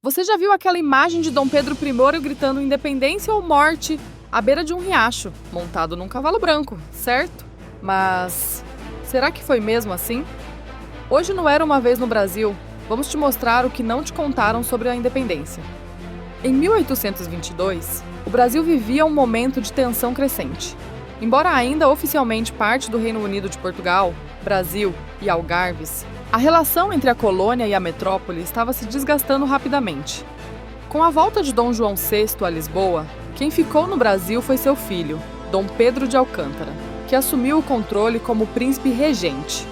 Você já viu aquela imagem de Dom Pedro I gritando independência ou morte à beira de um riacho, montado num cavalo branco, certo? Mas será que foi mesmo assim? Hoje no Era Uma Vez no Brasil, vamos te mostrar o que não te contaram sobre a independência. Em 1822, o Brasil vivia um momento de tensão crescente. Embora ainda oficialmente parte do Reino Unido de Portugal, Brasil e Algarves, a relação entre a colônia e a metrópole estava se desgastando rapidamente. Com a volta de Dom João VI a Lisboa, quem ficou no Brasil foi seu filho, Dom Pedro de Alcântara, que assumiu o controle como príncipe regente.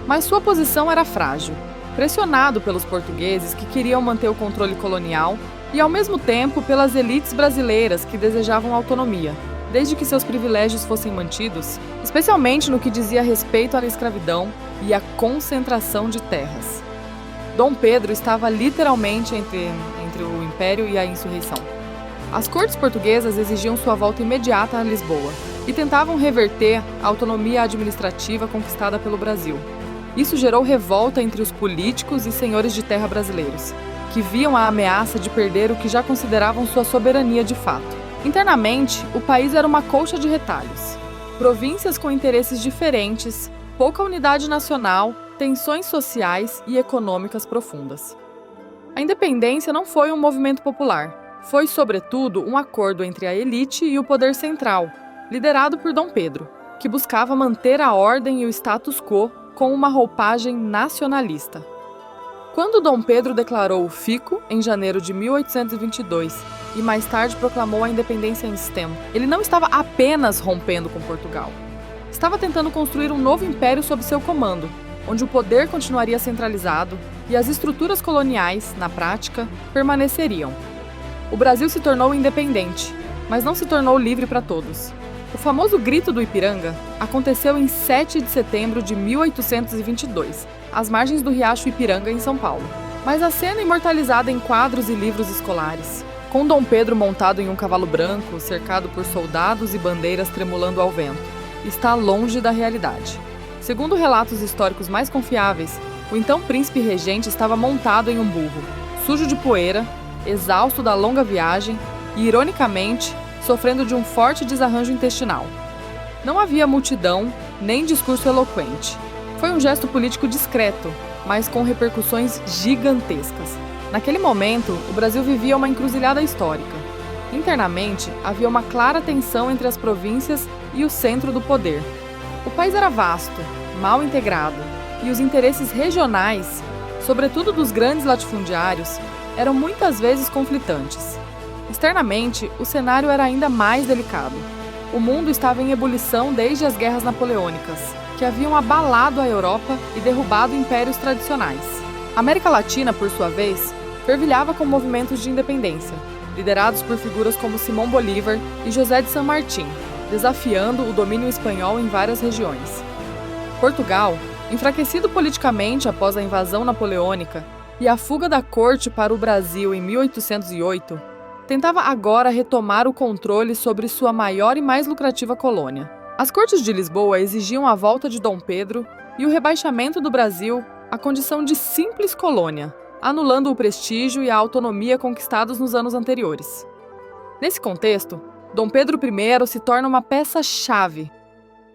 Mas sua posição era frágil, pressionado pelos portugueses que queriam manter o controle colonial e, ao mesmo tempo, pelas elites brasileiras que desejavam autonomia, desde que seus privilégios fossem mantidos, especialmente no que dizia respeito à escravidão e à concentração de terras. Dom Pedro estava literalmente entre o Império e a insurreição. As cortes portuguesas exigiam sua volta imediata a Lisboa e tentavam reverter a autonomia administrativa conquistada pelo Brasil. Isso gerou revolta entre os políticos e senhores de terra brasileiros, que viam a ameaça de perder o que já consideravam sua soberania de fato. Internamente, o país era uma colcha de retalhos. Províncias com interesses diferentes, pouca unidade nacional, tensões sociais e econômicas profundas. A independência não foi um movimento popular. Foi, sobretudo, um acordo entre a elite e o poder central, liderado por Dom Pedro, que buscava manter a ordem e o status quo com uma roupagem nacionalista. Quando Dom Pedro declarou o Fico, em janeiro de 1822, e mais tarde proclamou a independência em Stem, ele não estava apenas rompendo com Portugal. Estava tentando construir um novo império sob seu comando, onde o poder continuaria centralizado e as estruturas coloniais, na prática, permaneceriam. O Brasil se tornou independente, mas não se tornou livre para todos. O famoso Grito do Ipiranga aconteceu em 7 de setembro de 1822, às margens do riacho Ipiranga, em São Paulo. Mas a cena imortalizada em quadros e livros escolares, com Dom Pedro montado em um cavalo branco, cercado por soldados e bandeiras tremulando ao vento, está longe da realidade. Segundo relatos históricos mais confiáveis, o então príncipe regente estava montado em um burro, sujo de poeira, exausto da longa viagem e, ironicamente, sofrendo de um forte desarranjo intestinal. Não havia multidão, nem discurso eloquente. Foi um gesto político discreto, mas com repercussões gigantescas. Naquele momento, o Brasil vivia uma encruzilhada histórica. Internamente, havia uma clara tensão entre as províncias e o centro do poder. O país era vasto, mal integrado, e os interesses regionais, sobretudo dos grandes latifundiários, eram muitas vezes conflitantes. Externamente, o cenário era ainda mais delicado. O mundo estava em ebulição desde as guerras napoleônicas, que haviam abalado a Europa e derrubado impérios tradicionais. A América Latina, por sua vez, fervilhava com movimentos de independência, liderados por figuras como Simão Bolívar e José de San Martín, desafiando o domínio espanhol em várias regiões. Portugal, enfraquecido politicamente após a invasão napoleônica e a fuga da corte para o Brasil em 1808, tentava agora retomar o controle sobre sua maior e mais lucrativa colônia. As cortes de Lisboa exigiam a volta de Dom Pedro e o rebaixamento do Brasil à condição de simples colônia, anulando o prestígio e a autonomia conquistados nos anos anteriores. Nesse contexto, Dom Pedro I se torna uma peça-chave.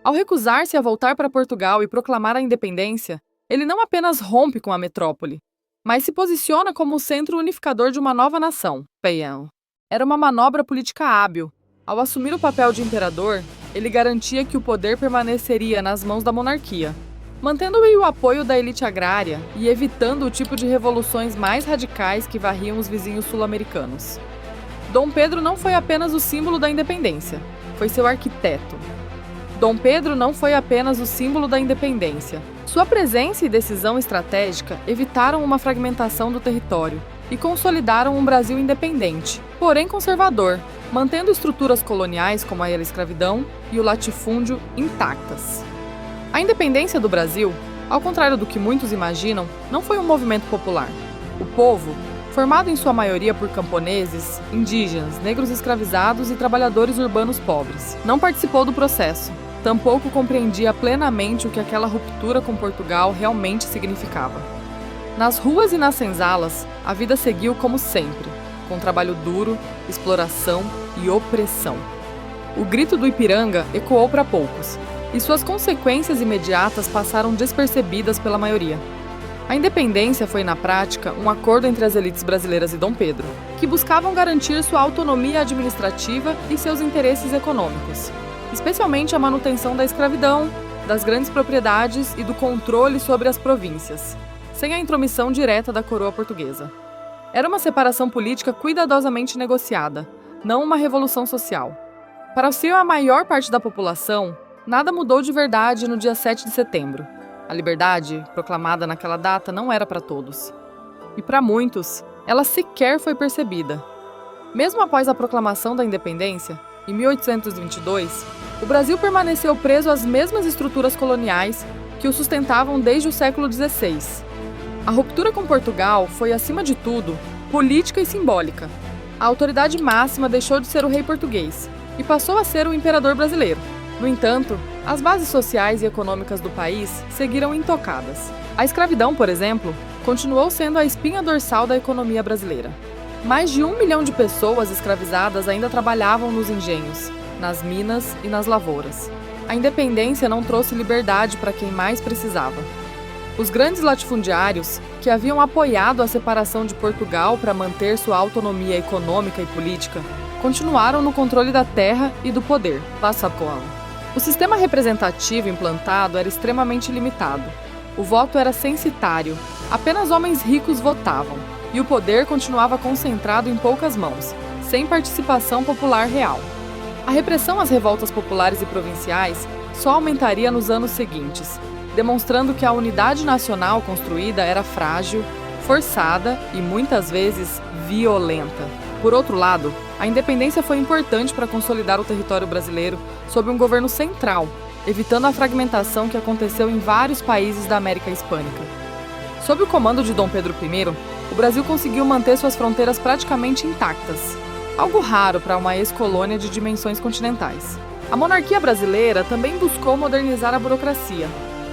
Ao recusar-se a voltar para Portugal e proclamar a independência, ele não apenas rompe com a metrópole, mas se posiciona como o centro unificador de uma nova nação, Peião. Era uma manobra política hábil. Ao assumir o papel de imperador, ele garantia que o poder permaneceria nas mãos da monarquia, mantendo o apoio da elite agrária e evitando o tipo de revoluções mais radicais que varriam os vizinhos sul-americanos. Dom Pedro não foi apenas o símbolo da independência, foi seu arquiteto. Dom Pedro não foi apenas o símbolo da independência. Sua presença e decisão estratégica evitaram uma fragmentação do território e consolidaram um Brasil independente, porém conservador, mantendo estruturas coloniais como a escravidão e o latifúndio intactas. A independência do Brasil, ao contrário do que muitos imaginam, não foi um movimento popular. O povo, formado em sua maioria por camponeses, indígenas, negros escravizados e trabalhadores urbanos pobres, não participou do processo. Tampouco compreendia plenamente o que aquela ruptura com Portugal realmente significava. Nas ruas e nas senzalas, a vida seguiu como sempre, com trabalho duro, exploração e opressão. O grito do Ipiranga ecoou para poucos, e suas consequências imediatas passaram despercebidas pela maioria. A independência foi, na prática, um acordo entre as elites brasileiras e Dom Pedro, que buscavam garantir sua autonomia administrativa e seus interesses econômicos, especialmente a manutenção da escravidão, das grandes propriedades e do controle sobre as províncias, sem a intromissão direta da coroa portuguesa. Era uma separação política cuidadosamente negociada, não uma revolução social. Para auxiliar a maior parte da população, nada mudou de verdade no dia 7 de setembro. A liberdade, proclamada naquela data, não era para todos. E para muitos, ela sequer foi percebida. Mesmo após a proclamação da independência, em 1822, o Brasil permaneceu preso às mesmas estruturas coloniais que o sustentavam desde o século XVI. A ruptura com Portugal foi, acima de tudo, política e simbólica. A autoridade máxima deixou de ser o rei português e passou a ser o imperador brasileiro. No entanto, as bases sociais e econômicas do país seguiram intocadas. A escravidão, por exemplo, continuou sendo a espinha dorsal da economia brasileira. Mais de 1 milhão de pessoas escravizadas ainda trabalhavam nos engenhos, nas minas e nas lavouras. A independência não trouxe liberdade para quem mais precisava. Os grandes latifundiários, que haviam apoiado a separação de Portugal para manter sua autonomia econômica e política, continuaram no controle da terra e do poder. O sistema representativo implantado era extremamente limitado. O voto era censitário, apenas homens ricos votavam, e o poder continuava concentrado em poucas mãos, sem participação popular real. A repressão às revoltas populares e provinciais só aumentaria nos anos seguintes, demonstrando que a unidade nacional construída era frágil, forçada e, muitas vezes, violenta. Por outro lado, a independência foi importante para consolidar o território brasileiro sob um governo central, evitando a fragmentação que aconteceu em vários países da América Hispânica. Sob o comando de Dom Pedro I, o Brasil conseguiu manter suas fronteiras praticamente intactas, algo raro para uma ex-colônia de dimensões continentais. A monarquia brasileira também buscou modernizar a burocracia,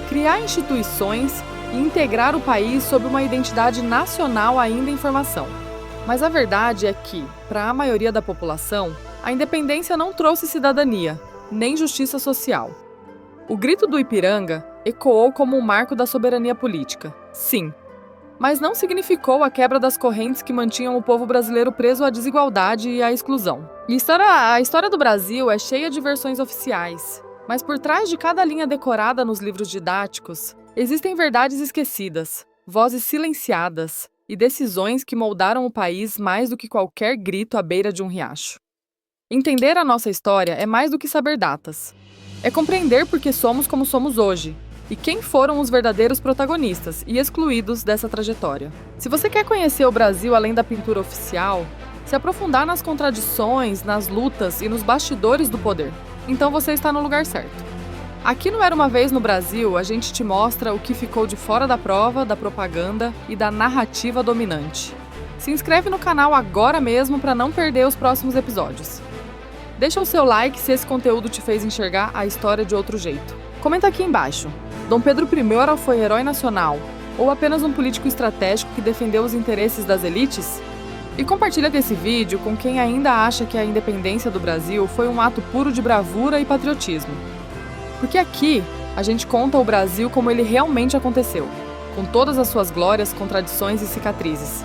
criar instituições e integrar o país sob uma identidade nacional ainda em formação. Mas a verdade é que, para a maioria da população, a independência não trouxe cidadania, nem justiça social. O grito do Ipiranga ecoou como um marco da soberania política, sim, mas não significou a quebra das correntes que mantinham o povo brasileiro preso à desigualdade e à exclusão. A história do Brasil é cheia de versões oficiais, mas por trás de cada linha decorada nos livros didáticos, existem verdades esquecidas, vozes silenciadas e decisões que moldaram o país mais do que qualquer grito à beira de um riacho. Entender a nossa história é mais do que saber datas. É compreender por que somos como somos hoje e quem foram os verdadeiros protagonistas e excluídos dessa trajetória. Se você quer conhecer o Brasil além da pintura oficial, se aprofundar nas contradições, nas lutas e nos bastidores do poder, então você está no lugar certo. Aqui no Era Uma Vez no Brasil, a gente te mostra o que ficou de fora da prova, da propaganda e da narrativa dominante. Se inscreve no canal agora mesmo para não perder os próximos episódios. Deixa o seu like se esse conteúdo te fez enxergar a história de outro jeito. Comenta aqui embaixo. Dom Pedro I foi herói nacional ou apenas um político estratégico que defendeu os interesses das elites? E compartilha esse vídeo com quem ainda acha que a independência do Brasil foi um ato puro de bravura e patriotismo. Porque aqui a gente conta o Brasil como ele realmente aconteceu, com todas as suas glórias, contradições e cicatrizes.